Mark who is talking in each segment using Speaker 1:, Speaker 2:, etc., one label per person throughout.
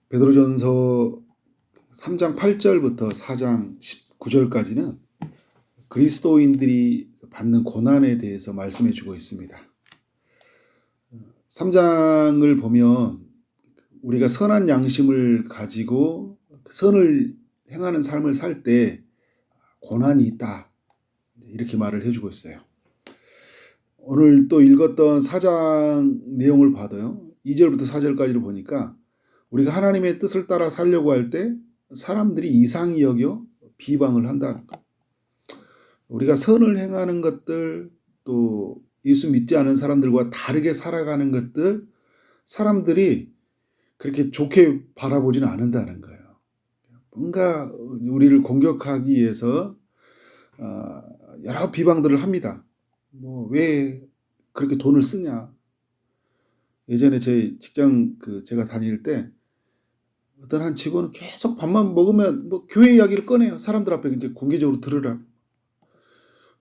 Speaker 1: 베드로전서 3장 8절부터 4장 19절까지는 그리스도인들이 받는 고난에 대해서 말씀해 주고 있습니다. 3장을 보면 우리가 선한 양심을 가지고 선을 행하는 삶을 살 때 고난이 있다, 이렇게 말을 해주고 있어요. 오늘 또 읽었던 4장 내용을 봐도요, 2절부터 4절까지를 보니까 우리가 하나님의 뜻을 따라 살려고 할 때 사람들이 이상히 여겨 비방을 한다는 것. 우리가 선을 행하는 것들, 또 예수 믿지 않은 사람들과 다르게 살아가는 것들, 사람들이 그렇게 좋게 바라보지는 않는다는 거예요. 뭔가 우리를 공격하기 위해서 여러 비방들을 합니다. 왜 그렇게 돈을 쓰냐. 예전에 제 직장 제가 다닐 때 어떤 한 직원은 계속 밥만 먹으면 교회 이야기를 꺼내요. 사람들 앞에 이제 공개적으로 들으라고.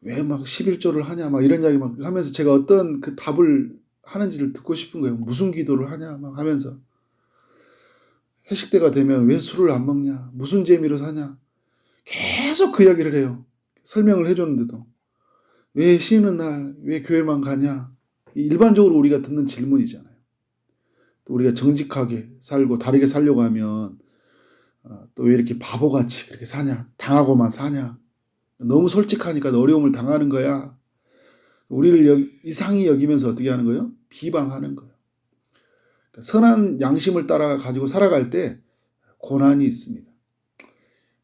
Speaker 1: 왜 막 11조를 하냐, 막 이런 이야기 막 하면서 제가 어떤 그 답을 하는지를 듣고 싶은 거예요. 무슨 기도를 하냐, 막 하면서. 회식 때가 되면 왜 술을 안 먹냐, 무슨 재미로 사냐. 계속 그 이야기를 해요. 설명을 해줬는데도. 왜 쉬는 날, 왜 교회만 가냐. 일반적으로 우리가 듣는 질문이잖아요. 또 우리가 정직하게 살고 다르게 살려고 하면 또 왜 이렇게 바보같이 그렇게 사냐, 당하고만 사냐, 너무 솔직하니까 어려움을 당하는 거야. 우리를 이상히 여기면서 어떻게 하는 거예요? 비방하는 거예요. 그러니까 선한 양심을 따라 가지고 살아갈 때 고난이 있습니다.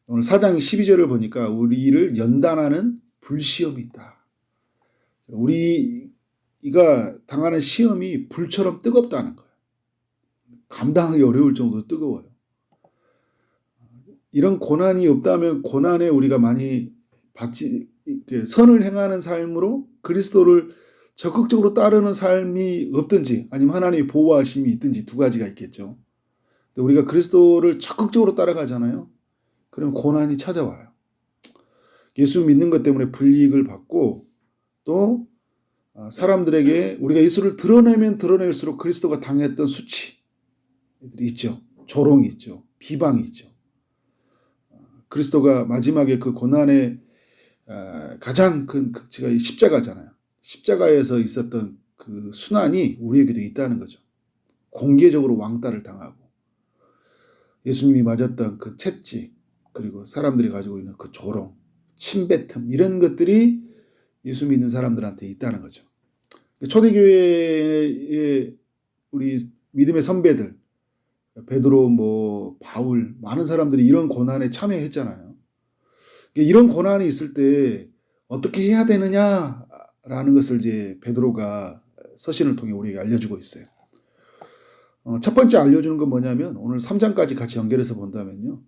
Speaker 1: 오늘 4장 12절을 보니까 우리를 연단하는 불시험이 있다. 우리가 당하는 시험이 불처럼 뜨겁다는 거예요. 감당하기 어려울 정도로 뜨거워요. 이런 고난이 없다면 고난에 우리가 많이 선을 행하는 삶으로 그리스도를 적극적으로 따르는 삶이 없든지, 아니면 하나님의 보호하심이 있든지 두 가지가 있겠죠. 우리가 그리스도를 적극적으로 따라가잖아요. 그럼 고난이 찾아와요. 예수 믿는 것 때문에 불이익을 받고, 또 사람들에게 우리가 예수를 드러내면 드러낼수록 그리스도가 당했던 수치들이 있죠. 조롱이 있죠. 비방이 있죠. 그리스도가 마지막에 그 고난의 가장 큰 극치가 십자가잖아요. 십자가에서 있었던 그 순환이 우리에게도 있다는 거죠. 공개적으로 왕따를 당하고 예수님이 맞았던 그 채찍, 그리고 사람들이 가지고 있는 그 조롱, 침뱉음, 이런 것들이 예수 믿는 사람들한테 있다는 거죠. 초대교회의 우리 믿음의 선배들, 베드로, 바울, 많은 사람들이 이런 고난에 참여했잖아요. 이런 고난이 있을 때 어떻게 해야 되느냐라는 것을 이제 베드로가 서신을 통해 우리에게 알려주고 있어요. 첫 번째 알려주는 건 뭐냐면, 오늘 3장까지 같이 연결해서 본다면요,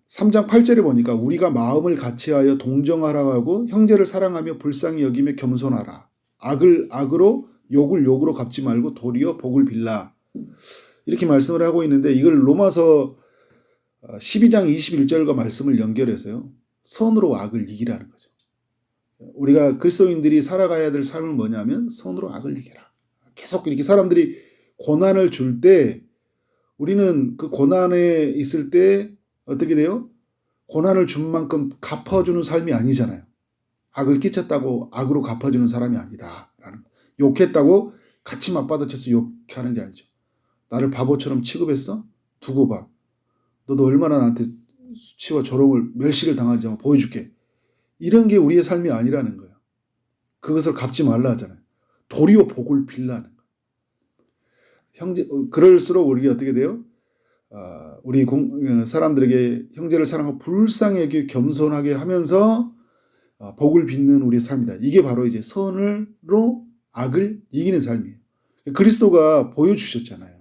Speaker 1: 3장 8절에 보니까 우리가 마음을 같이하여 동정하라고 하고 형제를 사랑하며 불쌍히 여기며 겸손하라. 악을 악으로 욕을 욕으로 갚지 말고 도리어 복을 빌라. 이렇게 말씀을 하고 있는데, 이걸 로마서 12장 21절과 말씀을 연결해서요, 선으로 악을 이기라는 거죠. 우리가 그리스도인들이 살아가야 될 삶은 뭐냐면 선으로 악을 이겨라. 계속 이렇게 사람들이 고난을 줄 때 우리는 그 고난에 있을 때 어떻게 돼요? 고난을 준 만큼 갚아주는 삶이 아니잖아요. 악을 끼쳤다고 악으로 갚아주는 사람이 아니다. 욕했다고 같이 맞받아쳐서 욕하는 게 아니죠. 나를 바보처럼 취급했어? 두고 봐. 너도 얼마나 나한테 수치와 조롱을, 멸시를 당하는지 한번 보여줄게. 이런 게 우리의 삶이 아니라는 거예요. 그것을 갚지 말라 하잖아요. 도리어 복을 빌라는 거예요. 그럴수록 우리가 어떻게 돼요? 우리 사람들에게 형제를 사랑하고 불쌍히 여기고 겸손하게 하면서 복을 빚는 우리의 삶이다. 이게 바로 이제 선으로 악을 이기는 삶이에요. 그리스도가 보여주셨잖아요.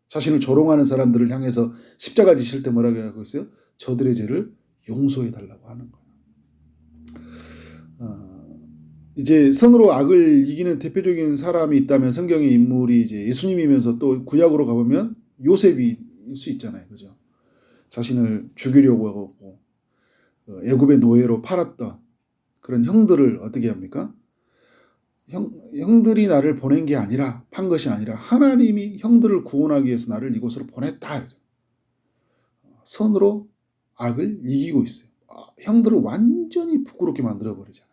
Speaker 1: 자신을 조롱하는 사람들을 향해서 십자가 지실 때 뭐라고 하고 있어요? 저들의 죄를 용서해 달라고 하는 거예요. 이제 선으로 악을 이기는 대표적인 사람이 있다면 성경의 인물이 이제 예수님이면서 또 구약으로 가보면 요셉일 수 있잖아요. 그죠? 자신을 죽이려고 하고 애굽의 노예로 팔았던 그런 형들을 어떻게 합니까? 형들이 나를 보낸 게 아니라, 판 것이 아니라 하나님이 형들을 구원하기 위해서 나를 이곳으로 보냈다. 선으로 악을 이기고 있어요. 형들을 완전히 부끄럽게 만들어버리잖아요.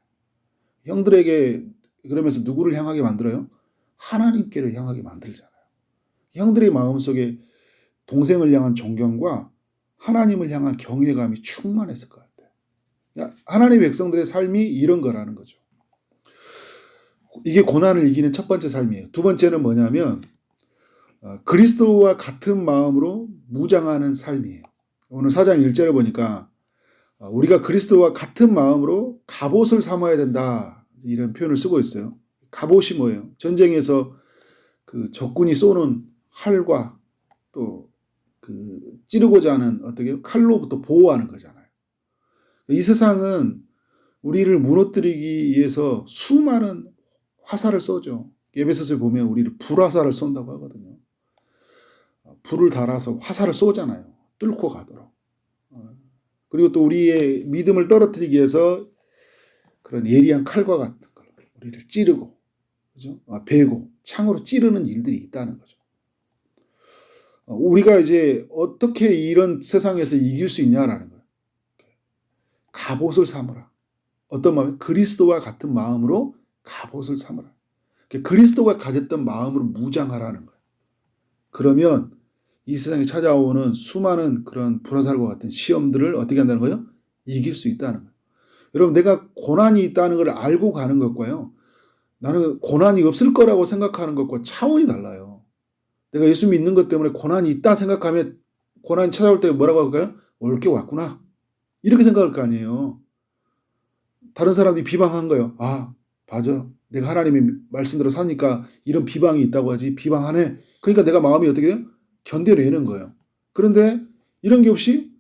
Speaker 1: 형들에게 그러면서 누구를 향하게 만들어요? 하나님께를 향하게 만들잖아요. 형들의 마음속에 동생을 향한 존경과 하나님을 향한 경외감이 충만했을 것 같아요. 그러니까 하나님의 백성들의 삶이 이런 거라는 거죠. 이게 고난을 이기는 첫 번째 삶이에요. 두 번째는 뭐냐면 그리스도와 같은 마음으로 무장하는 삶이에요. 오늘 4장 1절에 보니까 우리가 그리스도와 같은 마음으로 갑옷을 삼아야 된다, 이런 표현을 쓰고 있어요. 갑옷이 뭐예요? 전쟁에서 그 적군이 쏘는 활과 또 그 찌르고자 하는 어떻게 칼로부터 보호하는 거잖아요. 이 세상은 우리를 무너뜨리기 위해서 수많은 화살을 쏘죠. 에베소서에 보면 우리를 불화살을 쏜다고 하거든요. 불을 달아서 화살을 쏘잖아요. 뚫고 가도록. 그리고 또 우리의 믿음을 떨어뜨리기 위해서 그런 예리한 칼과 같은 걸 우리를 찌르고, 그죠? 베고 창으로 찌르는 일들이 있다는 거죠. 우리가 이제 어떻게 이런 세상에서 이길 수 있냐라는 거예요. 갑옷을 삼으라. 어떤 마음이? 그리스도와 같은 마음으로 갑옷을 삼으라. 그리스도가 가졌던 마음으로 무장하라는 거예요. 그러면 이 세상에 찾아오는 수많은 그런 불화살과 같은 시험들을 어떻게 한다는 거예요? 이길 수 있다는 거예요. 여러분, 내가 고난이 있다는 걸 알고 가는 것과요, 나는 고난이 없을 거라고 생각하는 것과 차원이 달라요. 내가 예수 믿는 것 때문에 고난이 있다 생각하면 고난이 찾아올 때 뭐라고 할까요? 올 게 왔구나, 이렇게 생각할 거 아니에요. 다른 사람들이 비방한 거예요. 맞아, 내가 하나님의 말씀대로 사니까 이런 비방이 있다고 하지, 비방하네. 그러니까 내가 마음이 어떻게 돼요? 견뎌내는 거예요. 그런데 이런 게 없이,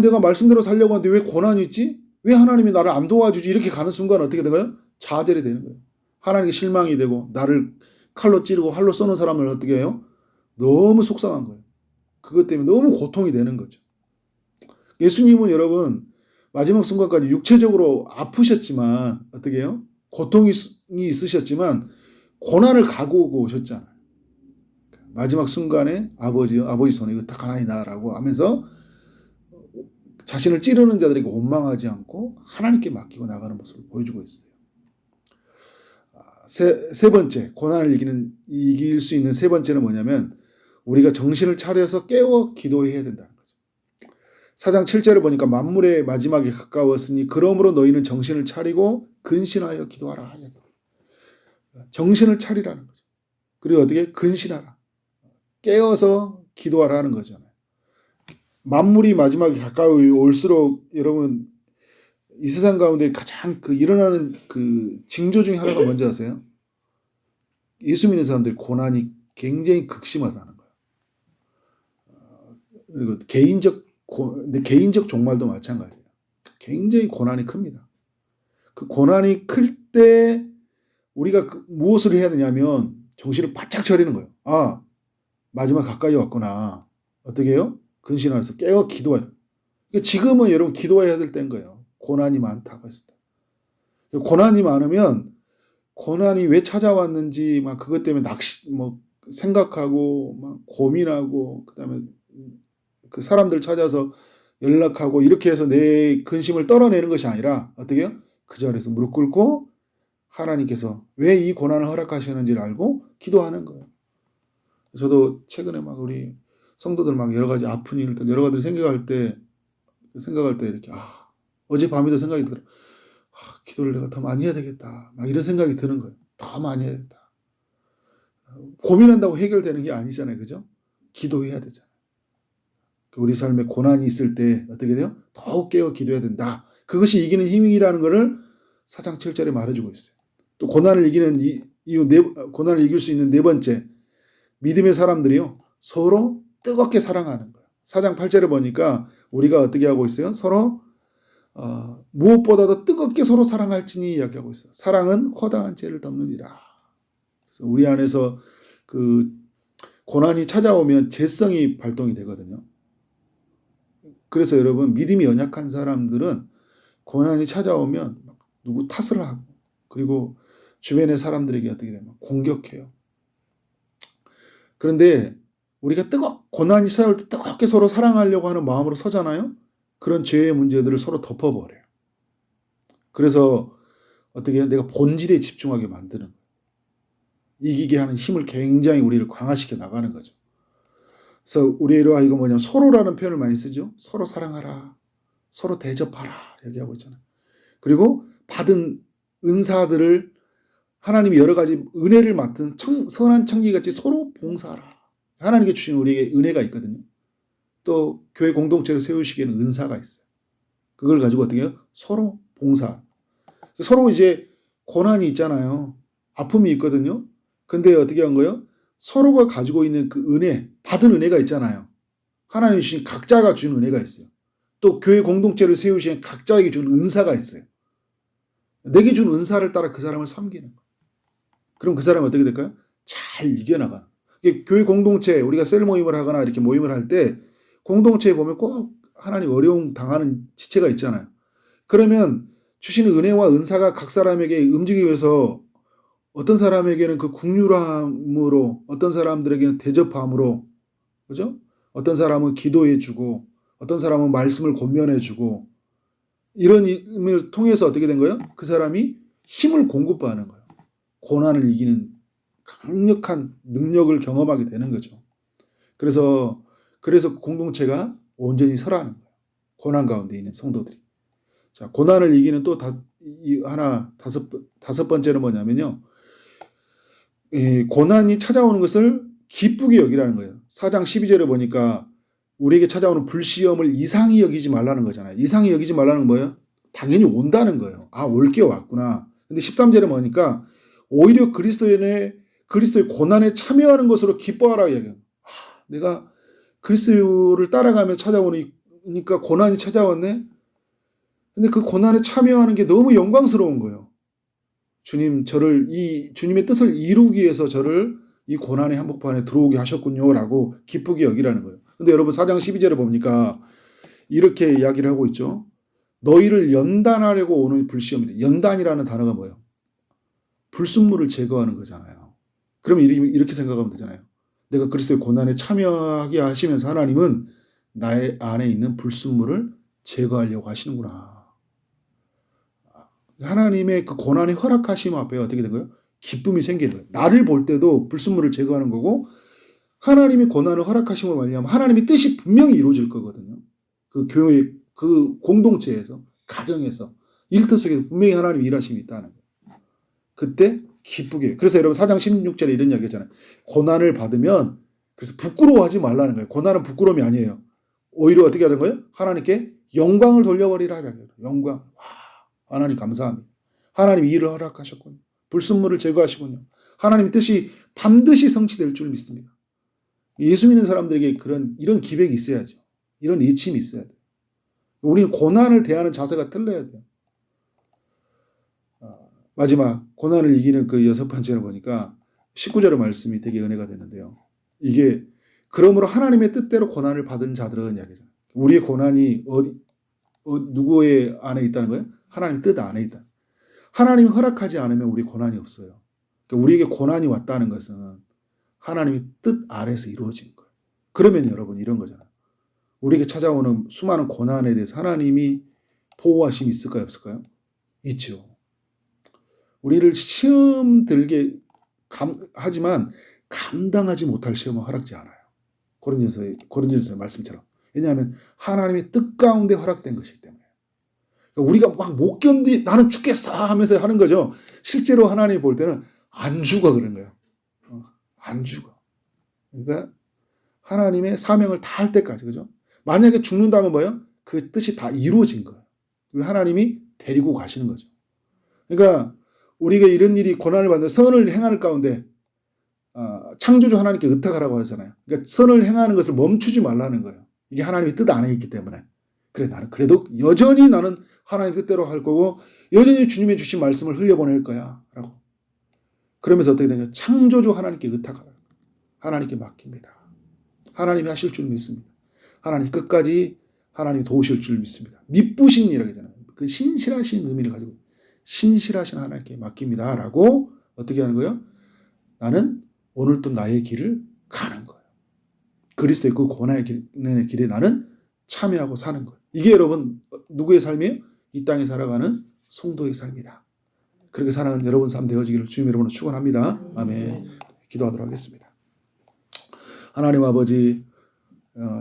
Speaker 1: 내가 말씀대로 살려고 하는데 왜 고난이 있지? 왜 하나님이 나를 안 도와주지? 이렇게 가는 순간 어떻게 된 거예요? 좌절이 되는 거예요. 하나님께 실망이 되고, 나를 칼로 찌르고 활로 쏘는 사람을 어떻게 해요? 너무 속상한 거예요. 그것 때문에 너무 고통이 되는 거죠. 예수님은 여러분, 마지막 순간까지 육체적으로 아프셨지만, 어떻게 해요? 고통이 있으셨지만 고난을 각오하고 오셨잖아요. 마지막 순간에 아버지 손에 이거 딱 하나니 나라고 하면서 자신을 찌르는 자들에게 원망하지 않고 하나님께 맡기고 나가는 모습을 보여주고 있어요. 세 번째, 고난을 이길 수 있는 세 번째는 뭐냐면, 우리가 정신을 차려서 깨워 기도해야 된다는 거죠. 4장 7절을 보니까 만물의 마지막에 가까웠으니 그러므로 너희는 정신을 차리고 근신하여 기도하라. 정신을 차리라는 거죠. 그리고 어떻게? 근신하라. 깨어서 기도하라는 거잖아요. 만물이 마지막에 가까이 올수록 여러분, 이 세상 가운데 가장 일어나는 징조 중에 하나가 뭔지 아세요? 예수 믿는 사람들 고난이 굉장히 극심하다는 거예요. 그리고 개인적 종말도 마찬가지예요. 굉장히 고난이 큽니다. 그 고난이 클 때 우리가 무엇을 해야 되냐면 정신을 바짝 차리는 거예요. 마지막 가까이 왔구나. 어떻게 해요? 근신해서 깨어 기도해야 돼요. 그러니까 지금은 여러분 기도해야 될 때인 거예요. 고난이 많다고 했을 때. 고난이 많으면 고난이 왜 찾아왔는지 막 그것 때문에 생각하고 막 고민하고, 그다음에 그 사람들 찾아서 연락하고 이렇게 해서 내 근심을 떨어내는 것이 아니라 어떻게 해요? 그 자리에서 무릎 꿇고 하나님께서 왜 이 고난을 허락하시는지를 알고 기도하는 거예요. 저도 최근에 막 우리 성도들 막 여러 가지 아픈 일들 여러 가지 생각할 때 이렇게 어젯밤에도 생각이 들어. 기도를 내가 더 많이 해야 되겠다. 막 이런 생각이 드는 거예요. 더 많이 해야 되겠다. 고민한다고 해결되는 게 아니잖아요. 그죠? 기도해야 되잖아요. 우리 삶에 고난이 있을 때 어떻게 돼요? 더욱 깨어 기도해야 된다. 그것이 이기는 힘이라는 것을 4장 7절에 말해주고 있어요. 또 고난을 이기는 고난을 이길 수 있는 네 번째, 믿음의 사람들이요, 서로 뜨겁게 사랑하는 거예요. 4장 8절에 보니까 우리가 어떻게 하고 있어요? 서로 무엇보다도 뜨겁게 서로 사랑할지니 이야기하고 있어요. 사랑은 허다한 죄를 덮느니라. 그래서 우리 안에서 고난이 찾아오면 죄성이 발동이 되거든요. 그래서 여러분, 믿음이 연약한 사람들은 고난이 찾아오면 누구 탓을 하고, 그리고 주변의 사람들에게 어떻게 되면 공격해요. 그런데 우리가 고난이 쌓여올 때 뜨겁게 서로 사랑하려고 하는 마음으로 서잖아요. 그런 죄의 문제들을 서로 덮어버려요. 그래서 어떻게 내가 본질에 집중하게 만드는 거예요. 이기게 하는 힘을 굉장히 우리를 강화시켜 나가는 거죠. 그래서 우리로 하여금 뭐냐면 서로라는 표현을 많이 쓰죠. 서로 사랑하라. 서로 대접하라. 얘기하고 있잖아요. 그리고 받은 은사들을 하나님이 여러 가지 은혜를 맡은 선한 청지기같이 서로 봉사하라. 하나님께 주신 우리에게 은혜가 있거든요. 또 교회 공동체를 세우시기에는 은사가 있어요. 그걸 가지고 어떻게 해요? 서로 봉사. 서로 이제 고난이 있잖아요. 아픔이 있거든요. 근데 어떻게 한 거예요? 서로가 가지고 있는 그 은혜, 받은 은혜가 있잖아요. 하나님이 주신 각자가 준 은혜가 있어요. 또 교회 공동체를 세우신 각자에게 준 은사가 있어요. 내게 준 은사를 따라 그 사람을 섬기는 거예요. 그럼 그 사람은 어떻게 될까요? 잘 이겨나가는. 교회 공동체, 우리가 셀 모임을 하거나 이렇게 모임을 할 때 공동체에 보면 꼭 하나님 어려움 당하는 지체가 있잖아요. 그러면 주시는 은혜와 은사가 각 사람에게 움직이기 위해서 어떤 사람에게는 그 긍휼함으로, 어떤 사람들에게는 대접함으로, 그죠? 어떤 사람은 기도해주고, 어떤 사람은 말씀을 권면해주고, 이런 힘을 통해서 어떻게 된 거예요? 그 사람이 힘을 공급받는 거예요. 고난을 이기는 강력한 능력을 경험하게 되는 거죠. 그래서 공동체가 온전히 서라는 거예요. 고난 가운데 있는 성도들이. 자, 고난을 이기는 또 다섯 번째는 뭐냐면요. 고난이 찾아오는 것을 기쁘게 여기라는 거예요. 4장 12절에 보니까 우리에게 찾아오는 불시험을 이상히 여기지 말라는 거잖아요. 이상히 여기지 말라는 건 뭐예요? 당연히 온다는 거예요. 아, 올 게 왔구나. 근데 13절에 보니까 오히려 그리스도의 고난에 참여하는 것으로 기뻐하라 얘기해요. 내가 그리스도를 따라가며 찾아오니까 고난이 찾아왔네. 근데 그 고난에 참여하는 게 너무 영광스러운 거예요. 주님의 뜻을 이루기 위해서 저를 이 고난의 한복판에 들어오게 하셨군요라고 기쁘게 여기라는 거예요. 근데 여러분 4장 12절에 보니까 이렇게 이야기를 하고 있죠. 너희를 연단하려고 오는 불시험이래. 연단이라는 단어가 뭐예요? 불순물을 제거하는 거잖아요. 그러면 이렇게 생각하면 되잖아요. 내가 그리스도의 고난에 참여하게 하시면서 하나님은 나의 안에 있는 불순물을 제거하려고 하시는구나. 하나님의 그 고난의 허락하심 앞에 어떻게 된 거예요? 기쁨이 생기는 거예요. 나를 볼 때도 불순물을 제거하는 거고 하나님이 고난을 허락하심을 말미암아 하나님의 뜻이 분명히 이루어질 거거든요. 그 교회, 그 공동체에서, 가정에서 일터 속에서 분명히 하나님의 일하심이 있다는 거예요. 그때 기쁘게. 그래서 여러분 4장 16절에 이런 이야기 하잖아요. 고난을 받으면 그래서 부끄러워하지 말라는 거예요. 고난은 부끄러움이 아니에요. 오히려 어떻게 하는 거예요? 하나님께 영광을 돌려버리라. 영광. 와, 하나님 감사합니다. 하나님 일을 허락하셨군요. 불순물을 제거하시군요. 하나님의 뜻이 반드시 성취될 줄 믿습니다. 예수 믿는 사람들에게 이런 기백이 있어야죠. 이런 이침이 있어야 돼요. 우리는 고난을 대하는 자세가 틀려야 돼요. 마지막 고난을 이기는 그 6번째를 보니까 19절의 말씀이 되게 은혜가 되는데요. 이게 그러므로 하나님의 뜻대로 고난을 받은 자들은 이야기죠. 우리의 고난이 누구의 안에 있다는 거예요? 하나님 뜻 안에 있다. 하나님이 허락하지 않으면 우리 고난이 없어요. 그러니까 우리에게 고난이 왔다는 것은 하나님의 뜻 아래서 이루어진 거예요. 그러면 여러분 이런 거잖아요. 우리에게 찾아오는 수많은 고난에 대해서 하나님이 보호하심이 있을까요? 없을까요? 있죠. 우리를 시험 들게 하지만 감당하지 못할 시험은 허락지 않아요. 고린도전서의 말씀처럼. 왜냐하면 하나님의 뜻 가운데 허락된 것이기 때문에. 그러니까 우리가 막 못 나는 죽겠어 하면서 하는 거죠. 실제로 하나님이 볼 때는 안 죽어 그런 거예요. 안 죽어. 그러니까 하나님의 사명을 다 할 때까지, 그죠? 만약에 죽는다면 뭐예요? 그 뜻이 다 이루어진 거예요. 하나님이 데리고 가시는 거죠. 그러니까 우리가 이런 일이 고난을 받는 선을 행하는 가운데 창조주 하나님께 의탁하라고 하잖아요. 그러니까 선을 행하는 것을 멈추지 말라는 거예요. 이게 하나님의 뜻 안에 있기 때문에. 그래, 나는 그래도 여전히 나는 하나님 뜻대로 할 거고 여전히 주님의 주신 말씀을 흘려보낼 거야 라고. 그러면서 어떻게 되냐, 창조주 하나님께 의탁하라. 하나님께 맡깁니다. 하나님이 하실 줄 믿습니다. 하나님 끝까지 하나님이 도우실 줄 믿습니다. 미쁘신 이라고 하잖아요. 그 신실하신 의미를 가지고 신실하신 하나님께 맡깁니다. 라고 어떻게 하는 거예요? 나는 오늘 또 나의 길을 가는 거예요. 그리스도의 그 고난의 길에 나는 참여하고 사는 거예요. 이게 여러분 누구의 삶이에요? 이 땅에 살아가는 성도의 삶이다. 그렇게 살아가는 여러분 삶 되어지기를 주님 여러분을 축원합니다. 아멘. 기도하도록 하겠습니다. 하나님 아버지,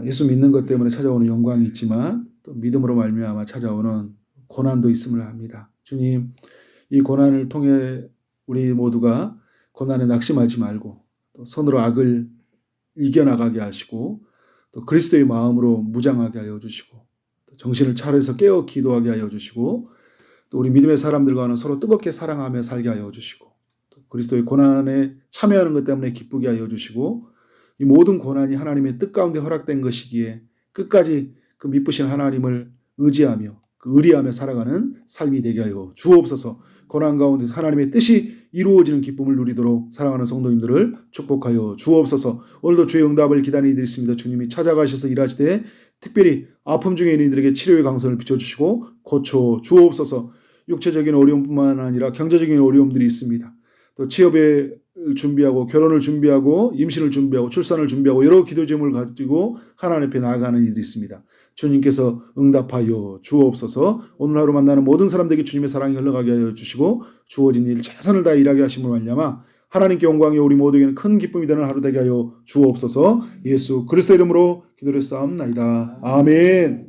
Speaker 1: 예수 믿는 것 때문에 찾아오는 영광이 있지만 또 믿음으로 말미암아 찾아오는 고난도 있음을 압니다. 주님, 이 고난을 통해 우리 모두가 고난에 낙심하지 말고 또 선으로 악을 이겨나가게 하시고 또 그리스도의 마음으로 무장하게 하여 주시고 또 정신을 차려서 깨어 기도하게 하여 주시고 또 우리 믿음의 사람들과는 서로 뜨겁게 사랑하며 살게 하여 주시고 또 그리스도의 고난에 참여하는 것 때문에 기쁘게 하여 주시고 이 모든 고난이 하나님의 뜻 가운데 허락된 것이기에 끝까지 그 미쁘신 하나님을 의지하며 그 의리하며 살아가는 삶이 되게 하여 주옵소서. 고난 가운데서 하나님의 뜻이 이루어지는 기쁨을 누리도록 사랑하는 성도님들을 축복하여 주옵소서. 오늘도 주의 응답을 기다리고 있습니다. 주님이 찾아가셔서 일하시되 특별히 아픔 중에 있는 이들에게 치료의 강선을 비춰주시고 고쳐 주옵소서. 육체적인 어려움뿐만 아니라 경제적인 어려움들이 있습니다. 또 취업에 준비하고 결혼을 준비하고 임신을 준비하고 출산을 준비하고 여러 기도 제목을 가지고 하나님 앞에 나아가는 이들이 있습니다. 주님께서 응답하여 주옵소서. 오늘 하루 만나는 모든 사람들에게 주님의 사랑이 흘러가게 하여 주시고 주어진 일 최선을 다해 일하게 하심으로 말미암아 하나님께 영광이 우리 모두에게는 큰 기쁨이 되는 하루 되게 하여 주옵소서. 예수 그리스도 이름으로 기도를 쌓옵나이다. 아멘.